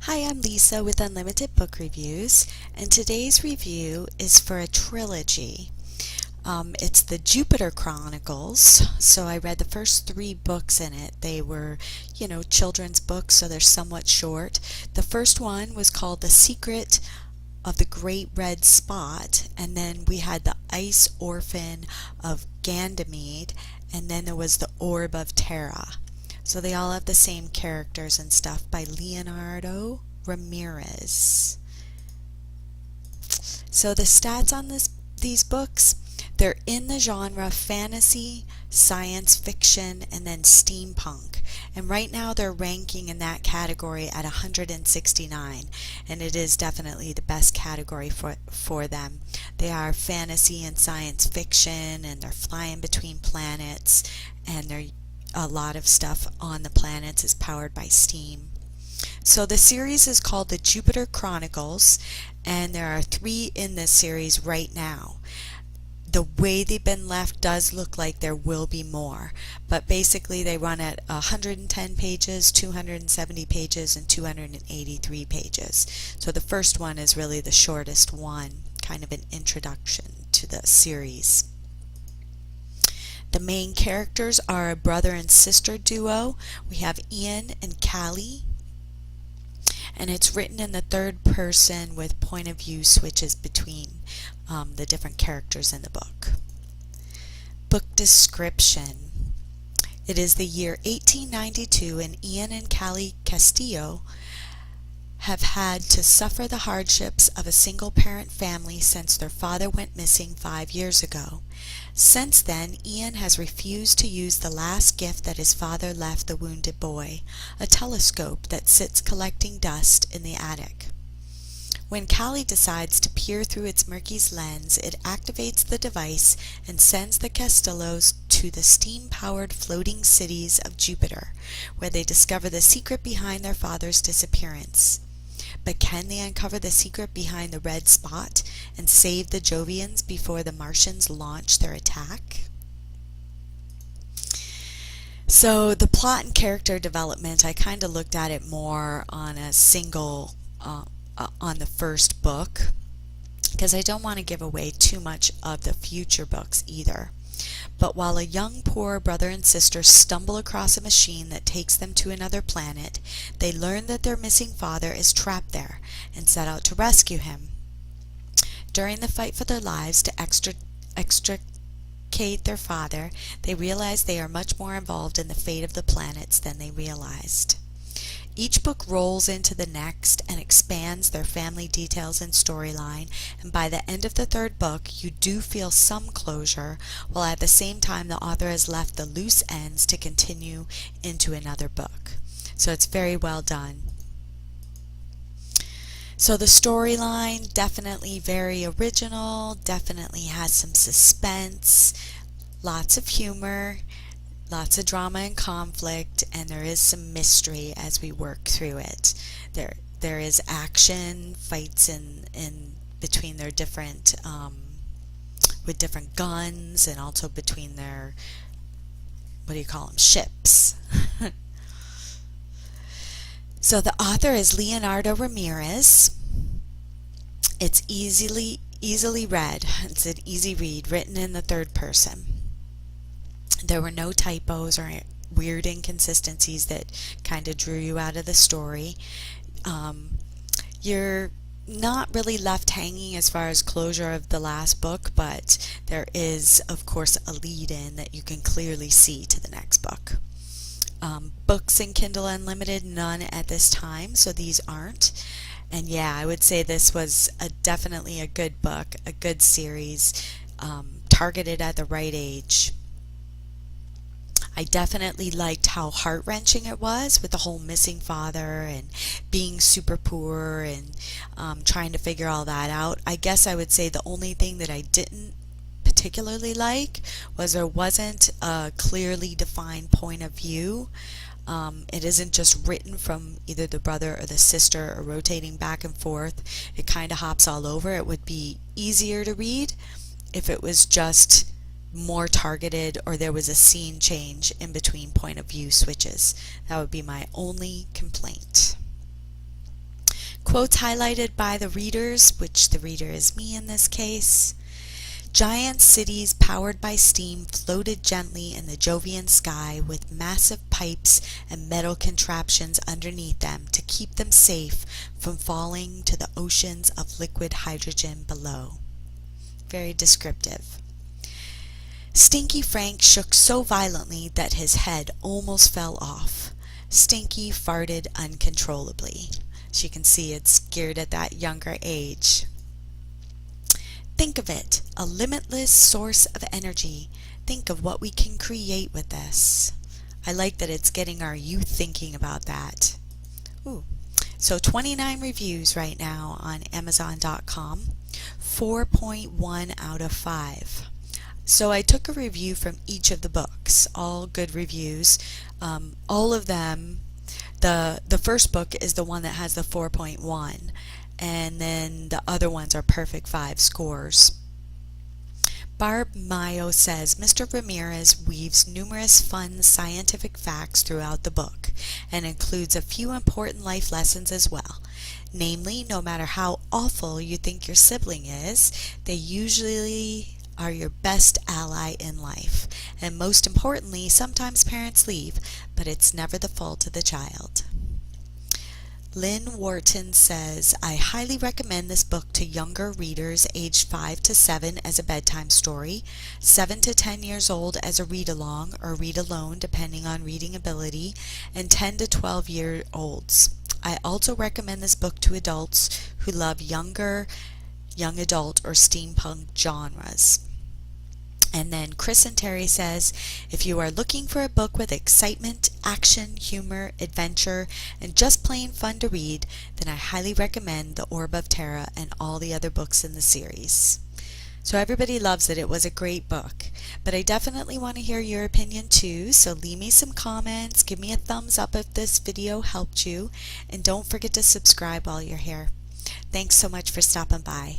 Hi, I'm Lisa with Unlimited Book Reviews, and today's review is for a trilogy. It's the Jupiter Chronicles, so I read the first 3 books in it. They were, children's books, so they're somewhat short. The first one was called The Secret of the Great Red Spot, and then we had The Ice Orphan of Ganymede, and then there was The Orb of Terra. So they all have the same characters and stuff by Leonardo Ramirez. So the stats on these books, they're in the genre fantasy, science fiction, and then steampunk. And right now they're ranking in that category at 169, and it is definitely the best category for them. They are fantasy and science fiction, and they're flying between planets, and a lot of stuff on the planets is powered by steam. So the series is called the Jupiter Chronicles, and there are 3 in this series right now. The way they've been left does look like there will be more, but basically they run at 110 pages, 270 pages, and 283 pages. So the first one is really the shortest one, kind of an introduction to the series. The main characters are a brother and sister duo. We have Ian and Callie, and it's written in the third person with point of view switches between the different characters in the book. Book description. It is the year 1892, and Ian and Callie Castillo have had to suffer the hardships of a single-parent family since their father went missing 5 years ago. Since then, Ian has refused to use the last gift that his father left the wounded boy, a telescope that sits collecting dust in the attic. When Callie decides to peer through its murky lens, it activates the device and sends the Castillos to the steam-powered floating cities of Jupiter, where they discover the secret behind their father's disappearance. But can they uncover the secret behind the red spot and save the Jovians before the Martians launch their attack? So the plot and character development, I kind of looked at it more on a single, on the first book, because I don't want to give away too much of the future books either. But while a young poor brother and sister stumble across a machine that takes them to another planet, they learn that their missing father is trapped there and set out to rescue him. During the fight for their lives to extricate their father, they realize they are much more involved in the fate of the planets than they realized. Each book rolls into the next and expands their family details and storyline, and by the end of the third book, you do feel some closure, while at the same time the author has left the loose ends to continue into another book. So it's very well done. So the storyline, definitely very original, definitely has some suspense, lots of humor, lots of drama and conflict, and there is some mystery as we work through it. There is action, fights in between their different with different guns, and also between their, what do you call them, ships. So the author is Leonardo Ramirez. It's easily read. It's an easy read, written in the third person. There were no typos or weird inconsistencies that kind of drew you out of the story. You're not really left hanging as far as closure of the last book, but there is, of course, a lead-in that you can clearly see to the next book. Books in Kindle Unlimited, none at this time, so these aren't. And yeah, I would say this was definitely a good book, a good series, targeted at the right age. I definitely liked how heart-wrenching it was with the whole missing father and being super poor and trying to figure all that out. I guess I would say the only thing that I didn't particularly like was there wasn't a clearly defined point of view. It isn't just written from either the brother or the sister or rotating back and forth. It kind of hops all over. It would be easier to read if it was just more targeted or there was a scene change in between point of view switches. That would be my only complaint. Quotes highlighted by the readers, which the reader is me in this case. Giant cities powered by steam floated gently in the Jovian sky with massive pipes and metal contraptions underneath them to keep them safe from falling to the oceans of liquid hydrogen below. Very descriptive. Stinky Frank shook so violently that his head almost fell off. Stinky farted uncontrollably. As you can see, it's geared at that younger age. Think of it, a limitless source of energy. Think of what we can create with this. I like that it's getting our youth thinking about that. Ooh. So 29 reviews right now on Amazon.com, 4.1 out of 5. So I took a review from each of the books, all good reviews. All of them, the first book is the one that has the 4.1, and then the other ones are perfect 5 scores. Barb Mayo says, Mr. Ramirez weaves numerous fun scientific facts throughout the book and includes a few important life lessons as well. Namely, no matter how awful you think your sibling is, they usually are your best ally in life. And most importantly, sometimes parents leave, but it's never the fault of the child. Lynn Wharton says, I highly recommend this book to younger readers aged 5 to 7 as a bedtime story, 7 to 10 years old as a read-along or read-alone depending on reading ability, and 10 to 12-year-olds. I also recommend this book to adults who love young adult or steampunk genres. And then Chris and Terry says, if you are looking for a book with excitement, action, humor, adventure, and just plain fun to read, then I highly recommend The Orb of Terra and all the other books in the series. So everybody loves it. It was a great book. But I definitely want to hear your opinion too, so leave me some comments, give me a thumbs up if this video helped you, and don't forget to subscribe while you're here. Thanks so much for stopping by.